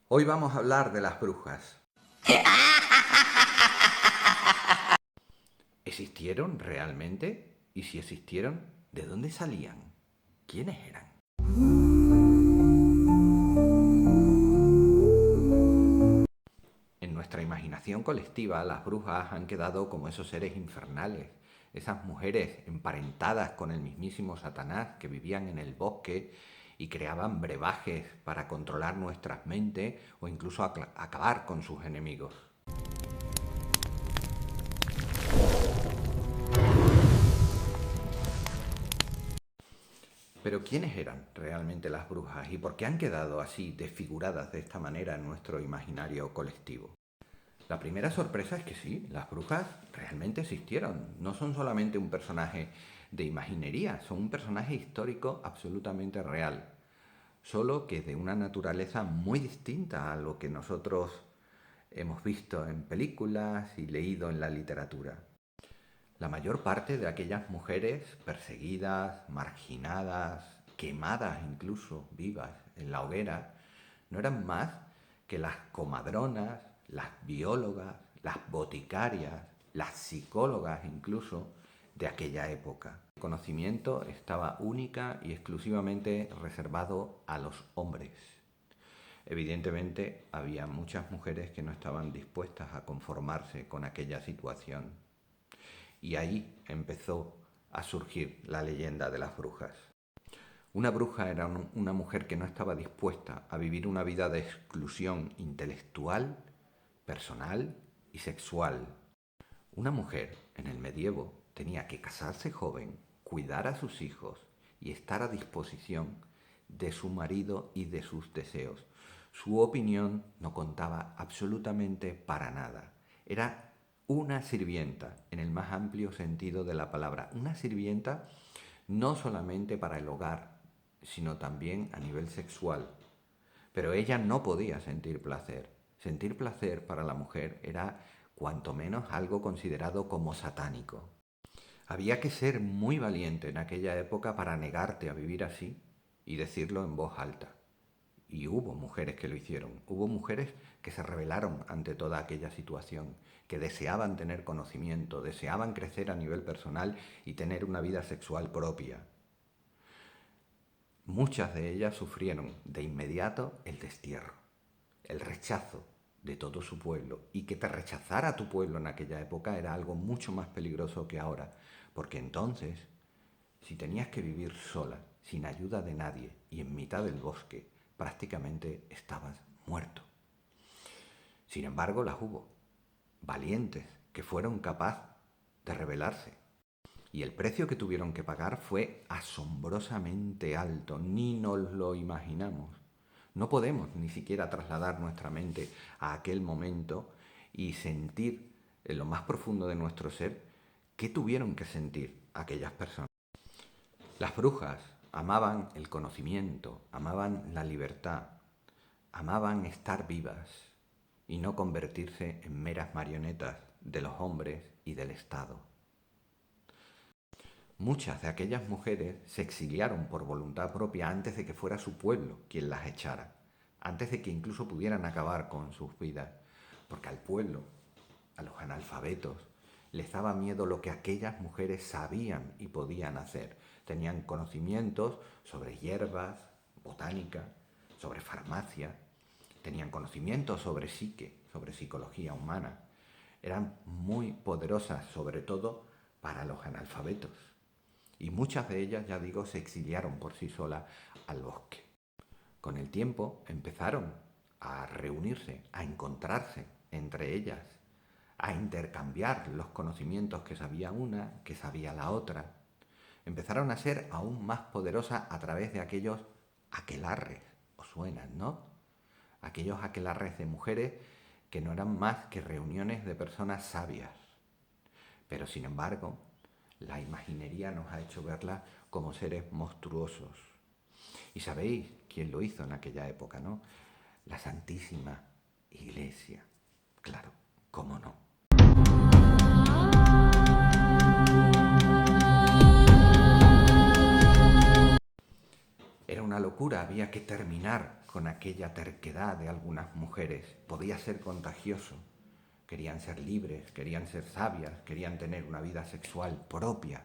Hoy vamos a hablar de las brujas. ¿Existieron realmente? Y si existieron, ¿de dónde salían? ¿Quiénes eran? En nuestra imaginación colectiva, las brujas han quedado como esos seres infernales, esas mujeres emparentadas con el mismísimo Satanás que vivían en el bosque y creaban brebajes para controlar nuestras mentes o incluso acabar con sus enemigos. Pero ¿quiénes eran realmente las brujas y por qué han quedado así desfiguradas de esta manera en nuestro imaginario colectivo? La primera sorpresa es que sí, las brujas realmente existieron. No son solamente un personaje de imaginería, son un personaje histórico absolutamente real. Solo que de una naturaleza muy distinta a lo que nosotros hemos visto en películas y leído en la literatura. La mayor parte de aquellas mujeres perseguidas, marginadas, quemadas incluso vivas en la hoguera, no eran más que las comadronas, las biólogas, las boticarias, las psicólogas incluso de aquella época. El conocimiento estaba única y exclusivamente reservado a los hombres. Evidentemente había muchas mujeres que no estaban dispuestas a conformarse con aquella situación. Y ahí empezó a surgir la leyenda de las brujas. Una bruja era una mujer que no estaba dispuesta a vivir una vida de exclusión intelectual, personal y sexual. Una mujer en el medievo tenía que casarse joven, cuidar a sus hijos y estar a disposición de su marido y de sus deseos. Su opinión no contaba absolutamente para nada. Era una sirvienta en el más amplio sentido de la palabra. Una sirvienta no solamente para el hogar, sino también a nivel sexual. Pero ella no podía sentir placer. Sentir placer para la mujer era cuanto menos algo considerado como satánico. Había que ser muy valiente en aquella época para negarte a vivir así y decirlo en voz alta. Y hubo mujeres que lo hicieron, hubo mujeres que se rebelaron ante toda aquella situación, que deseaban tener conocimiento, deseaban crecer a nivel personal y tener una vida sexual propia. Muchas de ellas sufrieron de inmediato el destierro, el rechazo de todo su pueblo, y que te rechazara tu pueblo en aquella época era algo mucho más peligroso que ahora, porque entonces, si tenías que vivir sola, sin ayuda de nadie y en mitad del bosque, prácticamente estabas muerto. Sin embargo, las hubo, valientes, que fueron capaces de rebelarse. Y el precio que tuvieron que pagar fue asombrosamente alto, ni nos lo imaginamos. No podemos ni siquiera trasladar nuestra mente a aquel momento y sentir en lo más profundo de nuestro ser qué tuvieron que sentir aquellas personas. Las brujas amaban el conocimiento, amaban la libertad, amaban estar vivas y no convertirse en meras marionetas de los hombres y del Estado. Muchas de aquellas mujeres se exiliaron por voluntad propia antes de que fuera su pueblo quien las echara, antes de que incluso pudieran acabar con sus vidas, porque al pueblo, a los analfabetos, les daba miedo lo que aquellas mujeres sabían y podían hacer. Tenían conocimientos sobre hierbas, botánica, sobre farmacia, tenían conocimientos sobre psique, sobre psicología humana. Eran muy poderosas, sobre todo para los analfabetos. Y muchas de ellas, ya digo, se exiliaron por sí solas al bosque. Con el tiempo empezaron a reunirse, a encontrarse entre ellas, a intercambiar los conocimientos que sabía una, que sabía la otra. Empezaron a ser aún más poderosas a través de aquellos aquelarres, os suenan, ¿no? Aquellos aquelarres de mujeres que no eran más que reuniones de personas sabias. Pero sin embargo, la imaginería nos ha hecho verlas como seres monstruosos. Y sabéis quién lo hizo en aquella época, ¿no? La Santísima Iglesia. Claro, ¿cómo no? Era una locura, había que terminar con aquella terquedad de algunas mujeres, podía ser contagioso. Querían ser libres, querían ser sabias, querían tener una vida sexual propia.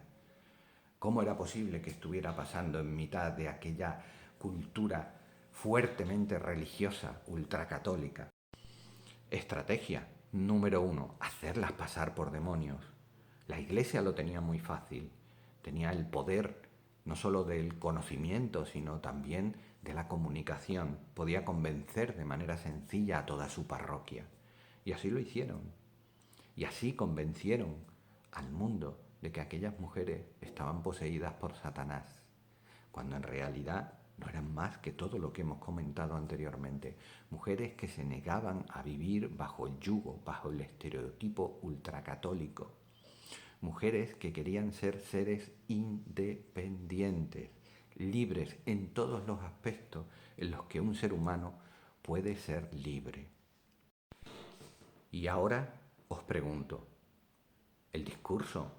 ¿Cómo era posible que estuviera pasando en mitad de aquella cultura fuertemente religiosa, ultracatólica? Estrategia número 1, hacerlas pasar por demonios. La Iglesia lo tenía muy fácil, tenía el poder no solo del conocimiento, sino también de la comunicación. Podía convencer de manera sencilla a toda su parroquia. Y así lo hicieron. Y así convencieron al mundo de que aquellas mujeres estaban poseídas por Satanás, cuando en realidad no eran más que todo lo que hemos comentado anteriormente, mujeres que se negaban a vivir bajo el yugo, bajo el estereotipo ultracatólico, mujeres que querían ser seres independientes, libres en todos los aspectos en los que un ser humano puede ser libre. Y ahora os pregunto, el discurso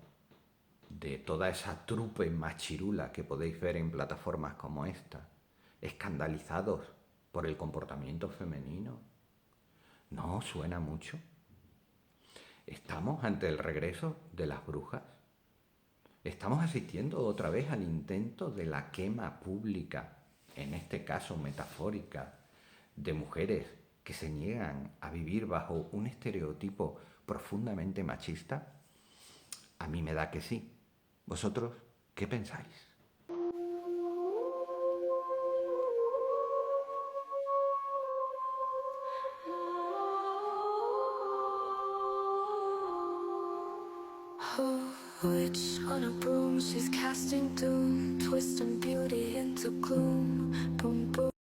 de toda esa trupe machirula que podéis ver en plataformas como esta, escandalizados por el comportamiento femenino, ¿no os suena mucho? ¿Estamos ante el regreso de las brujas? ¿Estamos asistiendo otra vez al intento de la quema pública, en este caso metafórica, de mujeres que se niegan a vivir bajo un estereotipo profundamente machista? A mí me da que sí. ¿Vosotros qué pensáis? Witch on a broom, she's casting doom, twisting beauty into gloom. Boom, boom.